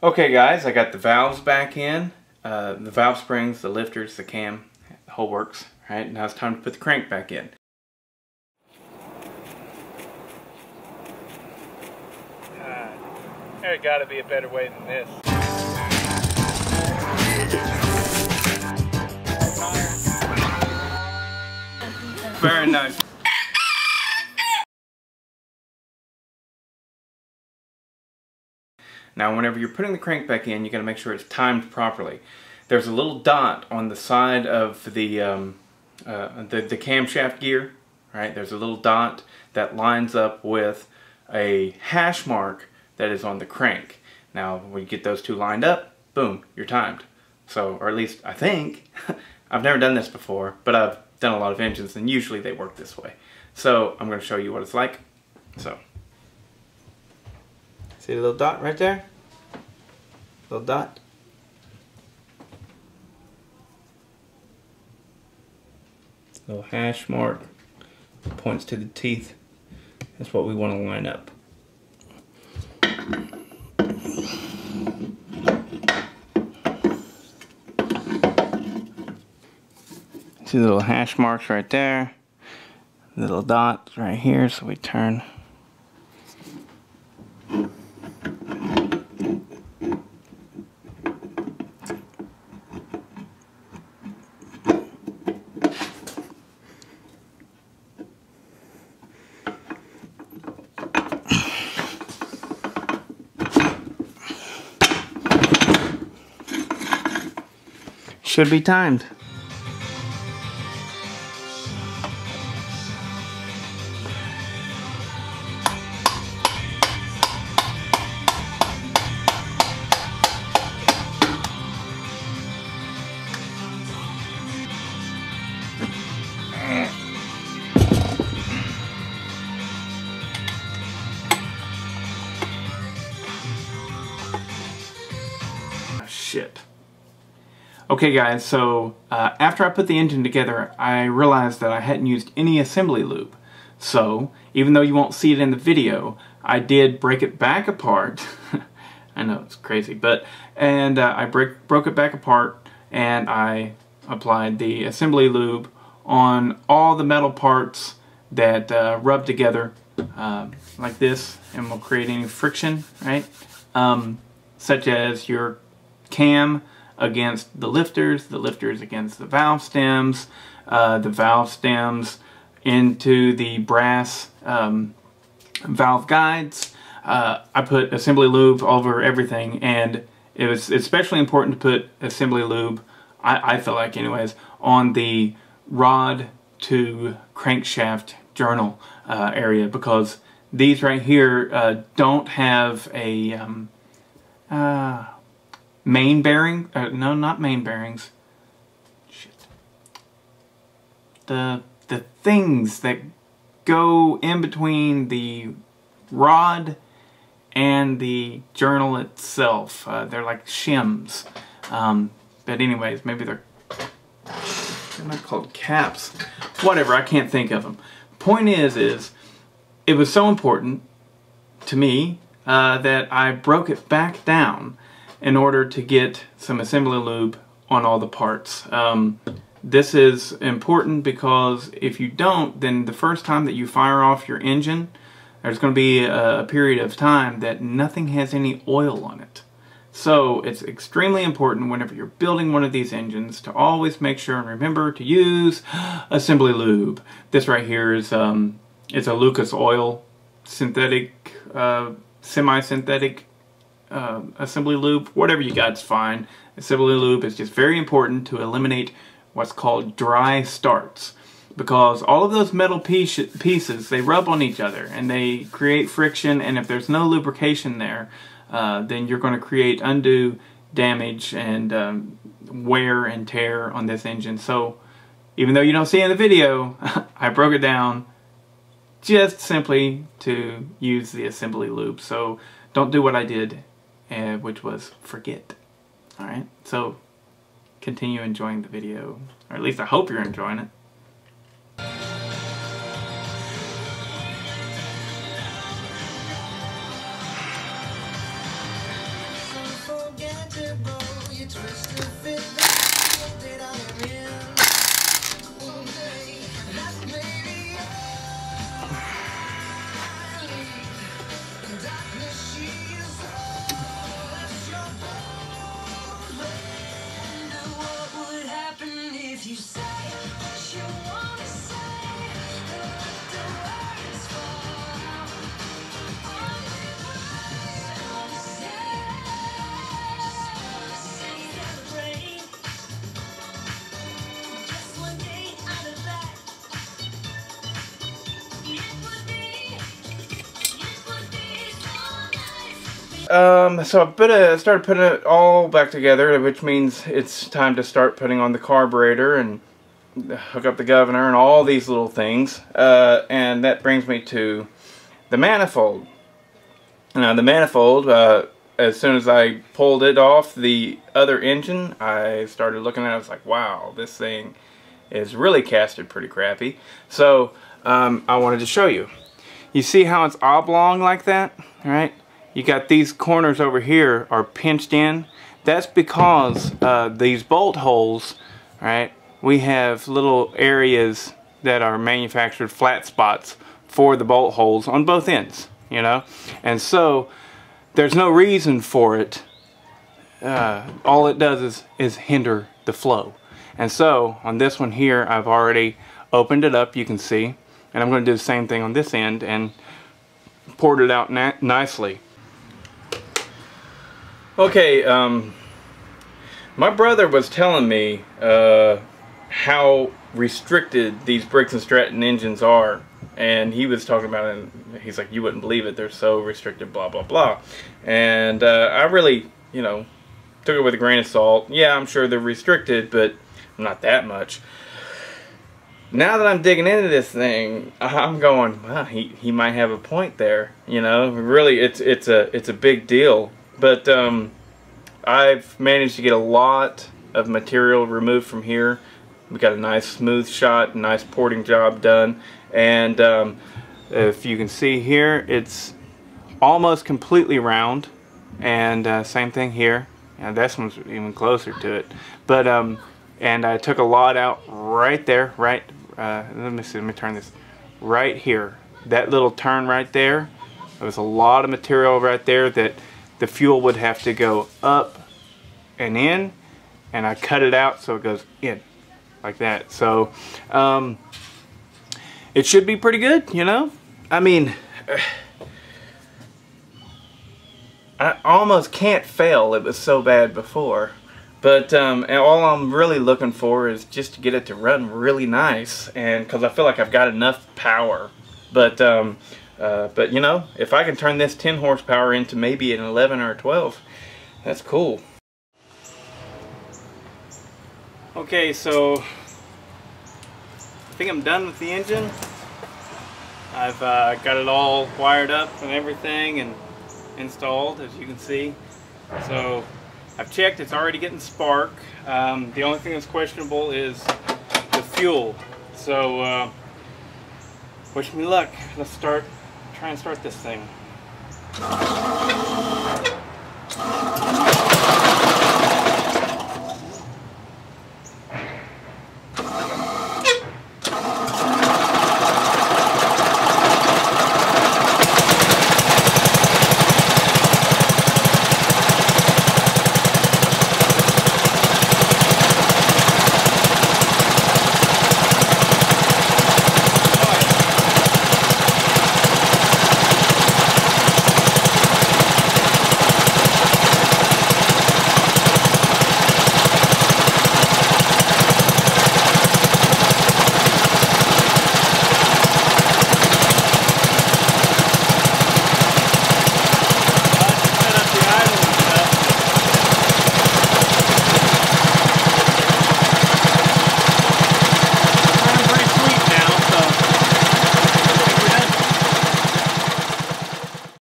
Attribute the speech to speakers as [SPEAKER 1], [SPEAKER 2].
[SPEAKER 1] Okay guys, I got the valves back in, the valve springs, the lifters, the cam, the whole works. Right, now it's time to put the crank back in.
[SPEAKER 2] There gotta be a better way than this.
[SPEAKER 1] Very nice. Now whenever you're putting the crank back in, you got to make sure it's timed properly. There's a little dot on the side of the camshaft gear, right? There's a little dot that lines up with a hash mark that is on the crank. Now when you get those two lined up, boom, you're timed. So, or at least I think. I've never done this before, but I've done a lot of engines and usually they work this way. So I'm going to show you what it's like. So, see the little dot right there? Little dot. Little hash mark points to the teeth. That's what we want to line up. See the little hash marks right there, little dots right here, so we turn. Should be timed. Shit. Okay guys, so after I put the engine together, I realized that I hadn't used any assembly lube. So, even though you won't see it in the video, I did break it back apart. I know, it's crazy, but, and I broke it back apart and I applied the assembly lube on all the metal parts that rub together like this and will create any friction, right? Such as your cam against the lifters against the valve stems into the brass valve guides. I put assembly lube all over everything, and it was especially important to put assembly lube, I feel like anyways, on the rod to crankshaft journal area, because these right here don't have a main bearing, no, not main bearings. Shit. The things that go in between the rod and the journal itself. They're like shims. But anyways, maybe they're not called caps. Whatever, I can't think of them. Point is it was so important to me that I broke it back down in order to get some assembly lube on all the parts. This is important because if you don't, then the first time that you fire off your engine, there's going to be a period of time that nothing has any oil on it. So it's extremely important whenever you're building one of these engines to always make sure and remember to use assembly lube. This right here is it's a Lucas Oil synthetic, semi-synthetic assembly lube. Whatever you got is fine. Assembly lube is just very important to eliminate what's called dry starts, because all of those metal pieces, they rub on each other and they create friction, and if there's no lubrication there, then you're going to create undue damage and wear and tear on this engine. So even though you don't see it in the video, I broke it down just simply to use the assembly lube. So don't do what I did, which was forget. Alright, so continue enjoying the video, or at least I hope you're enjoying it. So I started putting it all back together, which means it's time to start putting on the carburetor and hook up the governor and all these little things. And that brings me to the manifold. Now the manifold, as soon as I pulled it off the other engine, I started looking at it. I was like, wow, this thing is really casted pretty crappy. So I wanted to show you. You see how it's oblong like that, right? You got these corners over here are pinched in. That's because these bolt holes, right? We have little areas that are manufactured flat spots for the bolt holes on both ends, you know? And so there's no reason for it. All it does is hinder the flow. And so on this one here, I've already opened it up, you can see. And I'm going to do the same thing on this end and poured it out nicely. Okay, my brother was telling me how restricted these Briggs and Stratton engines are, and he was talking about it, and he's like, you wouldn't believe it, they're so restricted, blah blah blah. And I really, you know, took it with a grain of salt. Yeah, I'm sure they're restricted, but not that much. Now that I'm digging into this thing, I'm going, well, he might have a point there, you know. Really, it's a big deal. But I've managed to get a lot of material removed from here. We got a nice smooth shot, nice porting job done, and if you can see here, it's almost completely round. And same thing here. And this one's even closer to it. But and I took a lot out right there, right. Let me see. Let me turn this right here. That little turn right there. There was a lot of material right there that the fuel would have to go up and in, and I cut it out so it goes in like that. So it should be pretty good, you know. I mean, I almost can't fail. It was so bad before. But all I'm really looking for is just to get it to run really nice, and because I feel like I've got enough power. But you know, if I can turn this 10 horsepower into maybe an 11 or a 12, that's cool. Okay, so I think I'm done with the engine. I've got it all wired up and everything and installed, as you can see. So I've checked, it's already getting spark. The only thing that's questionable is the fuel. So wish me luck. Let's try and start this thing.